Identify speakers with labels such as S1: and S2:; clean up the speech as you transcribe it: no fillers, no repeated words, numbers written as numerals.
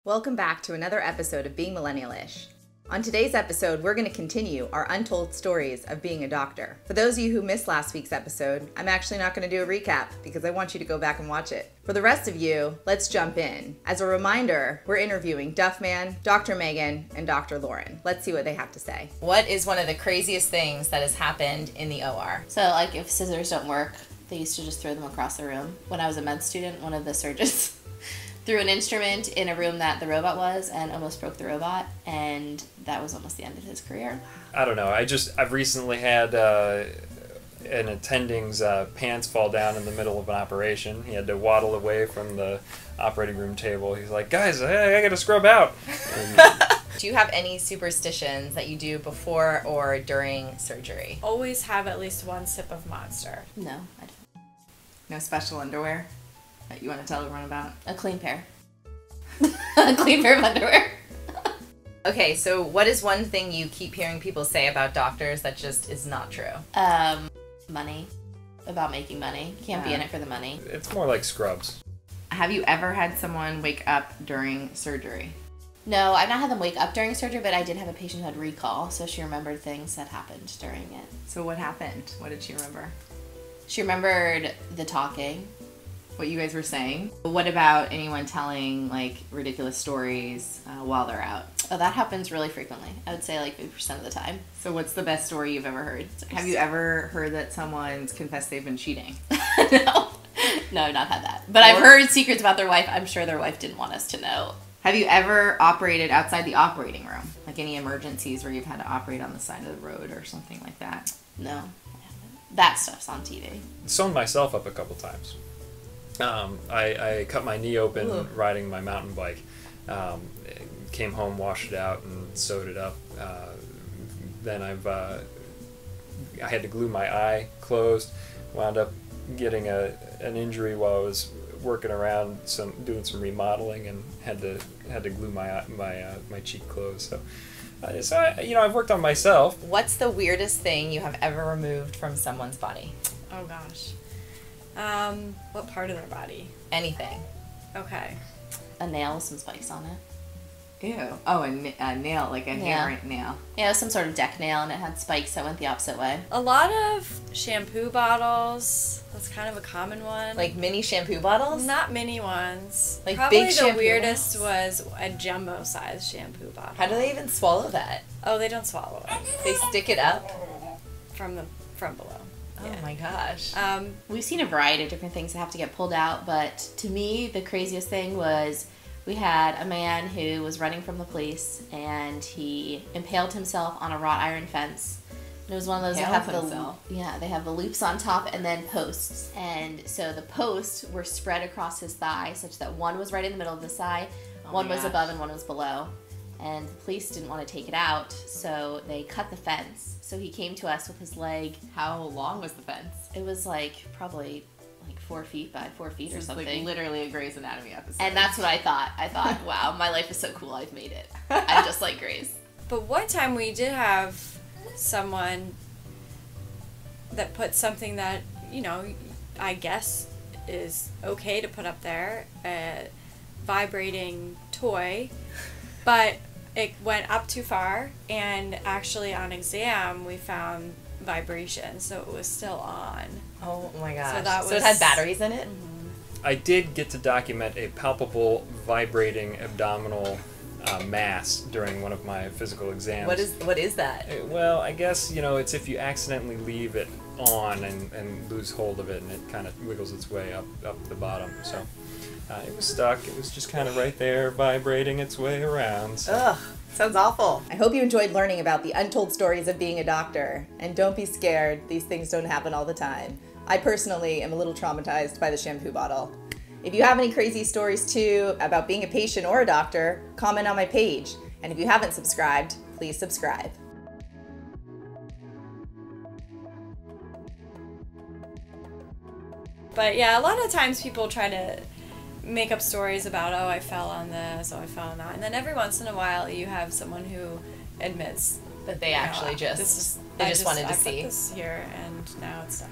S1: Welcome back to another episode of Being Millennial-ish. On today's episode, we're going to continue our untold stories of being a doctor. For those of you who missed last week's episode, I'm actually not going to do a recap because I want you to go back and watch it. For the rest of you, let's jump in. As a reminder, we're interviewing Duffman, Dr. Meghan, and Dr. Lauren. Let's see what they have to say. What is one of the craziest things that has happened in the OR?
S2: So, like, if scissors don't work, they used to just throw them across the room. When I was a med student, one of the surgeons threw an instrument in a room that the robot was and almost broke the robot, and that was almost the end of his career.
S3: I don't know. I've recently had an attending's pants fall down in the middle of an operation. He had to waddle away from the operating room table. He's like, "Guys, I gotta scrub out."
S1: Do you have any superstitions that you do before or during surgery?
S4: Always have at least one sip of Monster.
S2: No, I don't.
S1: No special underwear that you want to tell everyone about?
S2: A clean pair. A clean pair of underwear.
S1: Okay, so what is one thing you keep hearing people say about doctors that just is not true?
S2: Money. About making money. Can't be in it for the money.
S3: It's more like Scrubs.
S1: Have you ever had someone wake up during surgery?
S2: No, I've not had them wake up during surgery, but I did have a patient who had recall, so she remembered things that happened during it.
S1: So what happened? What did she remember?
S2: She remembered the talking.
S1: What you guys were saying. What about anyone telling like ridiculous stories while they're out?
S2: Oh, that happens really frequently. I would say like 50% of the time.
S1: So what's the best story you've ever heard? Have you ever heard that someone's confessed they've been cheating?
S2: No. No, I've not had that. But I've heard secrets about their wife. I'm sure their wife didn't want us to know.
S1: Have you ever operated outside the operating room? Like any emergencies where you've had to operate on the side of the road or something like that?
S2: No, I haven't. That stuff's on TV.
S3: Sewn myself up a couple times. I cut my knee open riding my mountain bike. Came home, washed it out, and sewed it up. Then I had to glue my eye closed. Wound up getting an injury while I was working around doing some remodeling, and had to glue my cheek closed. So I've worked on myself.
S1: What's the weirdest thing you have ever removed from someone's body?
S4: Oh gosh. What part of their body?
S1: Anything.
S4: Okay.
S2: A nail with some spikes on it.
S1: Ew. Oh, a nail, like a hair nail.
S2: Yeah, it was some sort of deck nail, and it had spikes that went the opposite way.
S4: A lot of shampoo bottles. That's kind of a common one.
S1: Like mini shampoo bottles?
S4: Not mini ones.
S1: Like
S4: probably
S1: big
S4: the
S1: shampoo
S4: weirdest was a jumbo-sized shampoo bottle.
S1: How do they even swallow that?
S4: Oh, they don't swallow it.
S1: They stick it up?
S4: From below.
S1: Oh
S4: Yeah.
S1: my gosh.
S2: We've seen a variety of different things that have to get pulled out, but to me, the craziest thing was we had a man who was running from the police, and he impaled himself on a wrought iron fence. And it was one of those that have they have the loops on top and then posts. And so the posts were spread across his thigh such that one was right in the middle of the thigh, one was above and one was below. And the police didn't want to take it out, so they cut the fence. So he came to us with his leg.
S1: How long was the fence?
S2: It was like probably like 4 feet by 4 feet or something.
S1: Like literally a Grey's Anatomy episode.
S2: And that's what I thought. I thought, wow, my life is so cool, I've made it. I'm just like Grace.
S4: But one time we did have someone that put something that, I guess is okay to put up there, a vibrating toy, but it went up too far, and actually on exam we found vibration, so it was still on.
S1: Oh my gosh.
S4: So
S1: it had batteries in it?
S4: Mm-hmm.
S3: I did get to document a palpable vibrating abdominal mass during one of my physical exams.
S1: What is that?
S3: Well, I guess, it's if you accidentally leave it on and lose hold of it, and it kind of wiggles its way up the bottom. So it was stuck. It was just kind of right there, vibrating its way around. So.
S1: Ugh, sounds awful. I hope you enjoyed learning about the untold stories of being a doctor. And don't be scared, these things don't happen all the time. I personally am a little traumatized by the shampoo bottle. If you have any crazy stories too about being a patient or a doctor, comment on my page. And if you haven't subscribed, please subscribe.
S4: But yeah, a lot of times people try to make up stories about, oh, I fell on this, oh, I fell on that. And then every once in a while you have someone who admits
S1: That they actually
S4: I just
S1: wanted to
S4: put
S1: see.
S4: this here and now it's done.